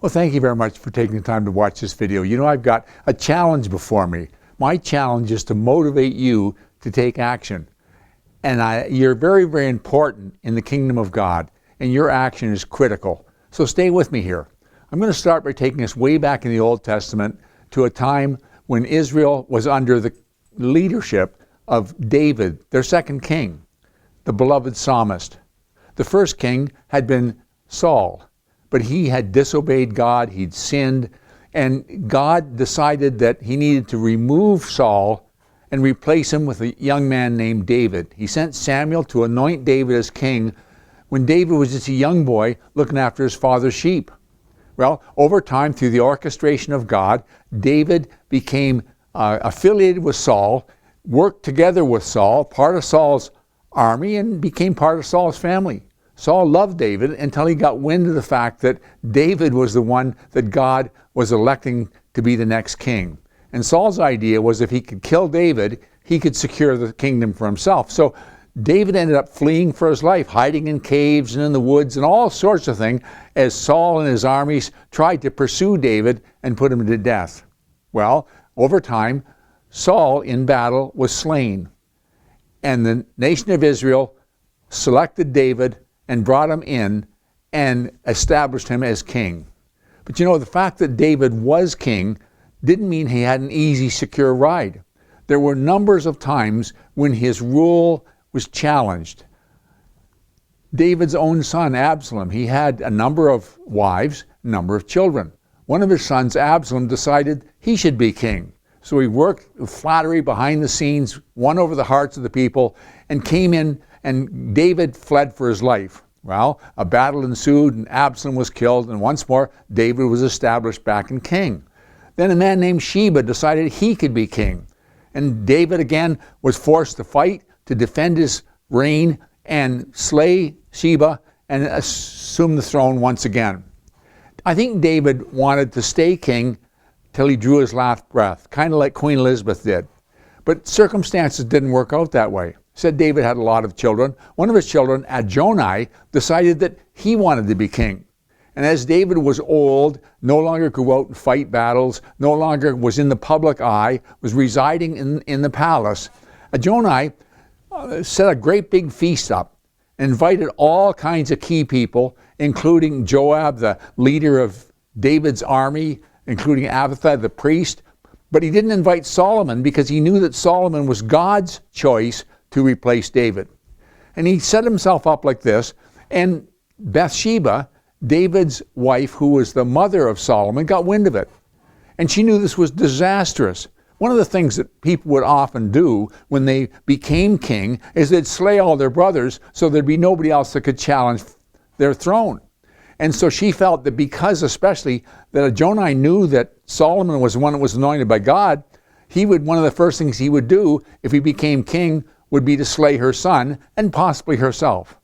Well, thank you very much for taking the time to watch this video. You know, I've got a challenge before me. My challenge is to motivate you to take action. And you're very, very important in the kingdom of God, and your action is critical. So stay with me here. I'm going to start by taking us way back in the Old Testament to a time when Israel was under the leadership of David, their second king, the beloved psalmist. The first king had been Saul, but he had disobeyed God, he'd sinned, and God decided that he needed to remove Saul and replace him with a young man named David. He sent Samuel to anoint David as king when David was just a young boy looking after his father's sheep. Well, over time, through the orchestration of God, David became affiliated with Saul, worked together with Saul, part of Saul's army, and became part of Saul's family. Saul loved David until he got wind of the fact that David was the one that God was electing to be the next king. And Saul's idea was if he could kill David, he could secure the kingdom for himself. So David ended up fleeing for his life, hiding in caves and in the woods and all sorts of things as Saul and his armies tried to pursue David and put him to death. Well, over time, Saul in battle was slain. And the nation of Israel selected David and brought him in and established him as king. But you know, the fact that David was king didn't mean he had an easy, secure ride. There were numbers of times when his rule was challenged. David's own son, Absalom, he had a number of wives, a number of children. One of his sons, Absalom, decided he should be king. So he worked with flattery behind the scenes, won over the hearts of the people, and came in, and David fled for his life. Well, a battle ensued, and Absalom was killed, and once more, David was established back in king. Then a man named Sheba decided he could be king. And David again was forced to fight to defend his reign and slay Sheba and assume the throne once again. I think David wanted to stay king till he drew his last breath, kind of like Queen Elizabeth did. But circumstances didn't work out that way. Said David had a lot of children. One of his children, Adonai, decided that he wanted to be king. And as David was old, no longer could go out and fight battles, no longer was in the public eye, was residing in the palace, Adonai set a great big feast up, invited all kinds of key people, including Joab, the leader of David's army, including Abiathar, the priest. But he didn't invite Solomon because he knew that Solomon was God's choice to replace David. And he set himself up like this, and Bathsheba, David's wife, who was the mother of Solomon, got wind of it. And she knew this was disastrous. One of the things that people would often do when they became king is they'd slay all their brothers so there'd be nobody else that could challenge their throne. And so she felt that because especially that Adonai knew that Solomon was the one that was anointed by God, one of the first things he would do if he became king would be to slay her son and possibly herself.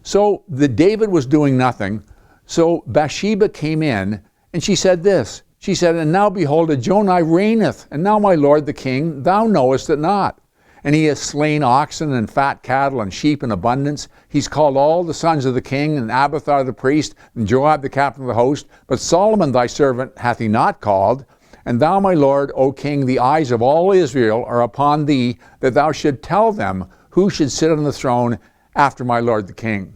So David was doing nothing. So Bathsheba came in and she said this. She said, "And now behold, Adonai reigneth, and now my lord the king, thou knowest it not. And he has slain oxen and fat cattle and sheep in abundance. He's called all the sons of the king, and Abiathar the priest, and Joab the captain of the host. But Solomon thy servant hath he not called. And thou, my lord, O king, the eyes of all Israel are upon thee, that thou should tell them who should sit on the throne after my lord the king."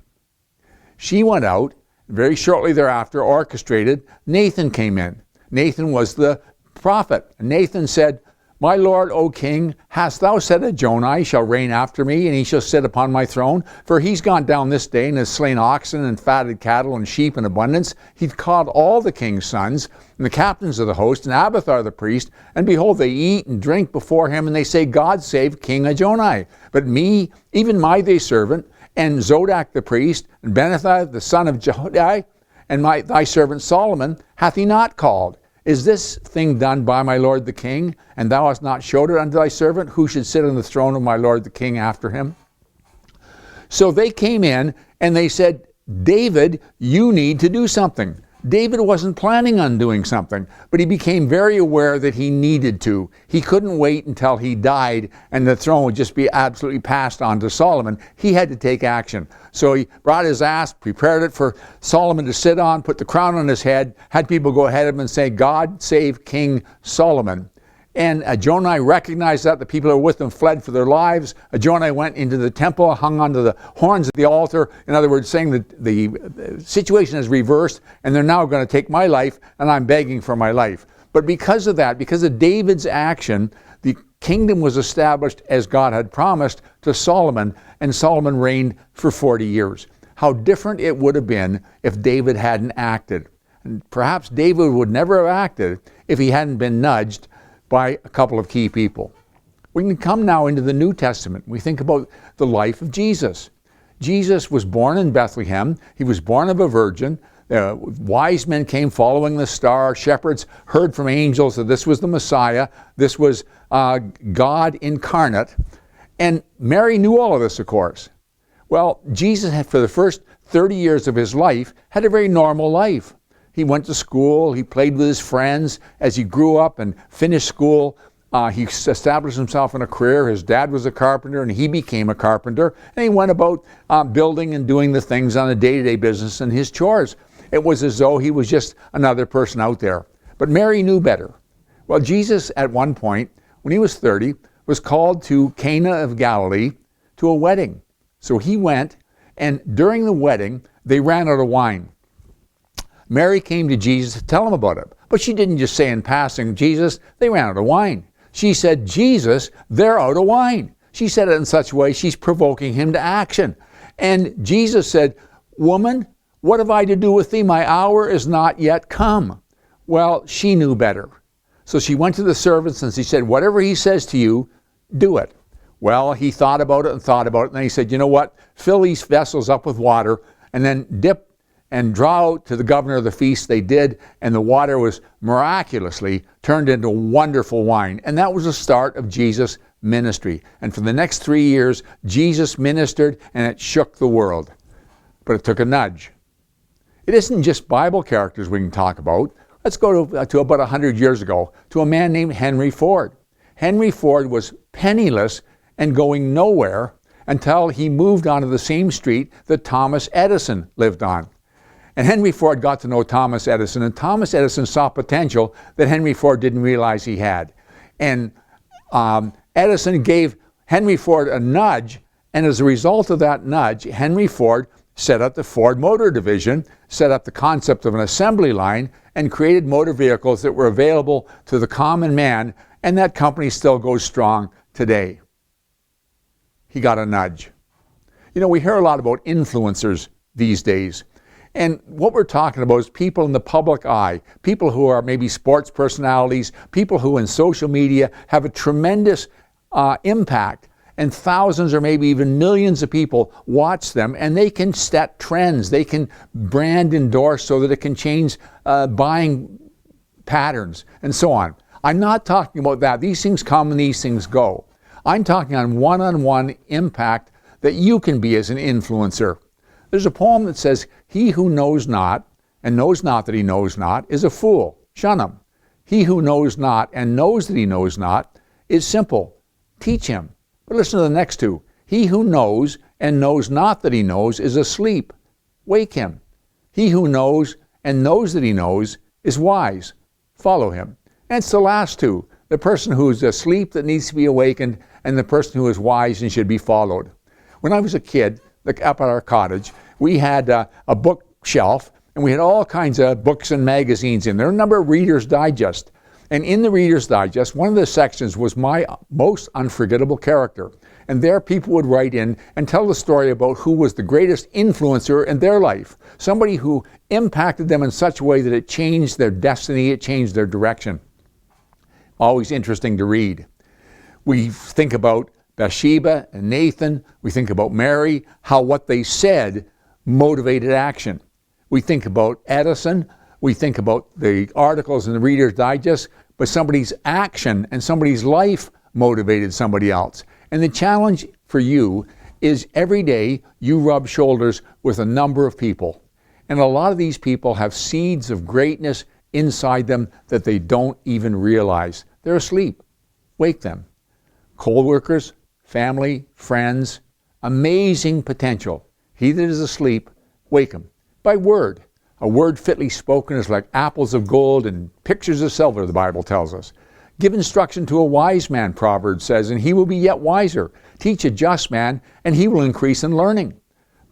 She went out, very shortly thereafter orchestrated. Nathan came in. Nathan was the prophet. And Nathan said, "My lord, O king, hast thou said Adonai shall reign after me, and he shall sit upon my throne? For he's gone down this day and has slain oxen and fatted cattle and sheep in abundance. He'th called all the king's sons and the captains of the host and Abiathar the priest, and behold, they eat and drink before him, and they say, God save King Adonai. But me, even my thy servant, and Zodak the priest, and Benaiah the son of Jehoiada, and thy servant Solomon, hath he not called? Is this thing done by my lord the king? And thou hast not showed it unto thy servant, who should sit on the throne of my lord the king after him?" So they came in and they said, "David, you need to do something." David wasn't planning on doing something, but he became very aware that he needed to. He couldn't wait until he died and the throne would just be absolutely passed on to Solomon. He had to take action. So he brought his ass, prepared it for Solomon to sit on, put the crown on his head, had people go ahead of him and say, "God save King Solomon." And Adonai recognized that. The people who were with him fled for their lives. Adonai went into the temple, hung onto the horns of the altar. In other words, saying that the situation is reversed, and they're now going to take my life, and I'm begging for my life. But because of that, because of David's action, the kingdom was established as God had promised to Solomon, and Solomon reigned for 40 years. How different it would have been if David hadn't acted. And perhaps David would never have acted if he hadn't been nudged by a couple of key people. We can come now into the New Testament. We think about the life of Jesus. Jesus was born in Bethlehem. He was born of a virgin. Wise men came following the star. Shepherds heard from angels that this was the Messiah. This was God incarnate. And Mary knew all of this, of course. Well, Jesus had, for the first 30 years of his life, had a very normal life. He went to school, he played with his friends. As he grew up and finished school, he established himself in a career. His dad was a carpenter and he became a carpenter. And he went about building and doing the things on a day-to-day business and his chores. It was as though he was just another person out there. But Mary knew better. Well, Jesus at one point, when he was 30, was called to Cana of Galilee to a wedding. So he went, and during the wedding, they ran out of wine. Mary came to Jesus to tell him about it. But she didn't just say in passing, "Jesus, they ran out of wine." She said, "Jesus, they're out of wine." She said it in such a way she's provoking him to action. And Jesus said, "Woman, what have I to do with thee? My hour is not yet come." Well, she knew better. So she went to the servants and she said, "Whatever he says to you, do it." Well, he thought about it, and then he said, "You know what? Fill these vessels up with water and then dip and draw out to the governor of the feast." They did, and the water was miraculously turned into wonderful wine. And that was the start of Jesus' ministry. And for the next 3 years, Jesus ministered, and it shook the world. But it took a nudge. It isn't just Bible characters we can talk about. Let's go to about 100 years ago, to a man named Henry Ford. Henry Ford was penniless and going nowhere until he moved onto the same street that Thomas Edison lived on. And Henry Ford got to know Thomas Edison, and Thomas Edison saw potential that Henry Ford didn't realize he had. And Edison gave Henry Ford a nudge, and as a result of that nudge, Henry Ford set up the Ford Motor Division, set up the concept of an assembly line, and created motor vehicles that were available to the common man, and that company still goes strong today. He got a nudge. You know, we hear a lot about influencers these days. And what we're talking about is people in the public eye, people who are maybe sports personalities, people who in social media have a tremendous impact, and thousands or maybe even millions of people watch them, and they can set trends. They can brand endorse so that it can change buying patterns and so on. I'm not talking about that. These things come and these things go. I'm talking on one-on-one impact that you can be as an influencer. There's a poem that says, "He who knows not, and knows not that he knows not, is a fool. Shun him. He who knows not, and knows that he knows not, is simple. Teach him." But listen to the next two. "He who knows, and knows not that he knows, is asleep. Wake him. He who knows, and knows that he knows, is wise. Follow him." And it's the last two. The person who is asleep that needs to be awakened, and the person who is wise and should be followed. When I was a kid, up at our cottage, we had a bookshelf, and we had all kinds of books and magazines in there, a number of Reader's Digest. And in the Reader's Digest, one of the sections was my most unforgettable character. And there people would write in and tell the story about who was the greatest influencer in their life, somebody who impacted them in such a way that it changed their destiny, it changed their direction. Always interesting to read. We think about Bathsheba and Nathan. We think about Mary, how what they said motivated action. We think about Edison. We think about the articles in the Reader's Digest, but somebody's action and somebody's life motivated somebody else. And the challenge for you is every day you rub shoulders with a number of people. And a lot of these people have seeds of greatness inside them that they don't even realize. They're asleep. Wake them. Co-workers, family, friends, amazing potential. He that is asleep, wake him. By word. A word fitly spoken is like apples of gold and pictures of silver, the Bible tells us. Give instruction to a wise man, Proverbs says, and he will be yet wiser. Teach a just man, and he will increase in learning.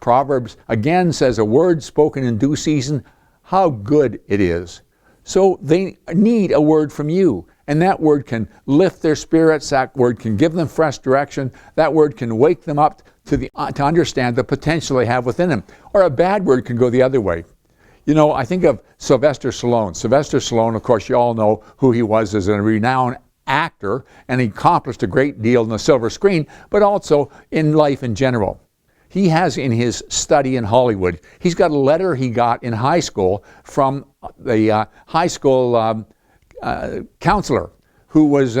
Proverbs again says, a word spoken in due season, how good it is. So they need a word from you, and that word can lift their spirits, that word can give them fresh direction, that word can wake them up to understand the potential they have within them. Or a bad word can go the other way. You know, I think of Sylvester Stallone. Sylvester Stallone, of course, you all know who he was as a renowned actor, and he accomplished a great deal on the silver screen, but also in life in general. He has in his study in Hollywood, he's got a letter he got in high school from the high school counselor who was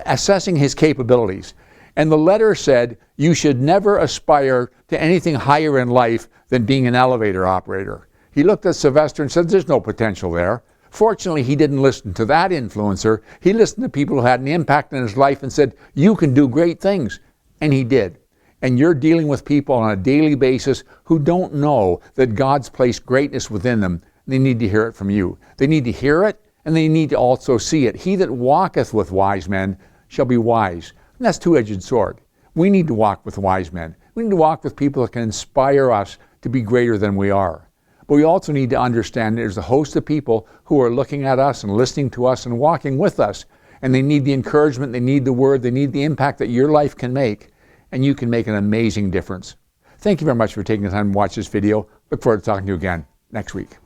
assessing his capabilities. And the letter said, you should never aspire to anything higher in life than being an elevator operator. He looked at Sylvester and said, there's no potential there. Fortunately, he didn't listen to that influencer. He listened to people who had an impact in his life and said, you can do great things. And he did. And you're dealing with people on a daily basis who don't know that God's placed greatness within them. They need to hear it from you. They need to hear it, and they need to also see it. He that walketh with wise men shall be wise. And that's a two-edged sword. We need to walk with wise men. We need to walk with people that can inspire us to be greater than we are. But we also need to understand there's a host of people who are looking at us and listening to us and walking with us. And they need the encouragement, they need the word, they need the impact that your life can make. And you can make an amazing difference. Thank you very much for taking the time to watch this video. Look forward to talking to you again next week.